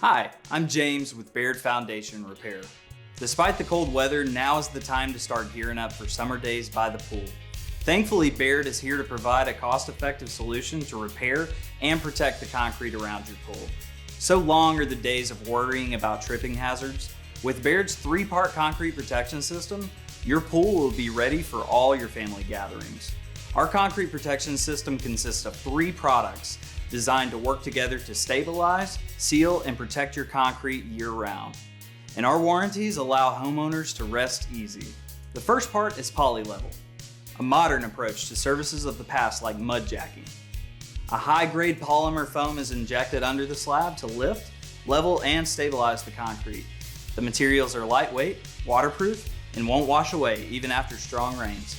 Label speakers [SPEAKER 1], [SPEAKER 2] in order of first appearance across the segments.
[SPEAKER 1] Hi, I'm James with Baird Foundation Repair. Despite the cold weather, now is the time to start gearing up for summer days by the pool. Thankfully, Baird is here to provide a cost-effective solution to repair and protect the concrete around your pool. So long are the days of worrying about tripping hazards. With Baird's 3-part concrete protection system, your pool will be ready for all your family gatherings. Our concrete protection system consists of 3 products designed to work together to stabilize, seal, and protect your concrete year-round. And our warranties allow homeowners to rest easy. The first part is PolyLEVEL, a modern approach to services of the past like mud jacking. A high-grade polymer foam is injected under the slab to lift, level, and stabilize the concrete. The materials are lightweight, waterproof, and won't wash away even after strong rains.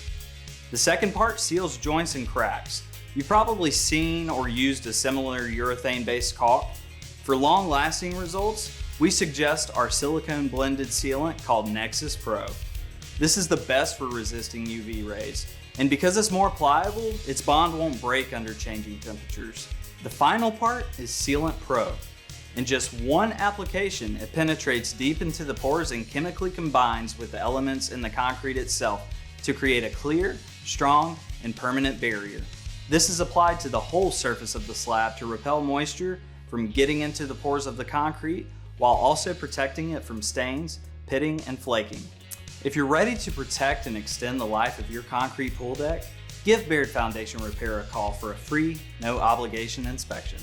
[SPEAKER 1] The second part seals joints and cracks. You've probably seen or used a similar urethane-based caulk. For long-lasting results, we suggest our silicone-blended sealant called NexusPro. This is the best for resisting UV rays, and because it's more pliable, its bond won't break under changing temperatures. The final part is SealantPro. In just one application, it penetrates deep into the pores and chemically combines with the elements in the concrete itself to create a clear, strong, and permanent barrier. This is applied to the whole surface of the slab to repel moisture from getting into the pores of the concrete while also protecting it from stains, pitting, and flaking. If you're ready to protect and extend the life of your concrete pool deck, give Baird Foundation Repair a call for a free, no obligation inspection.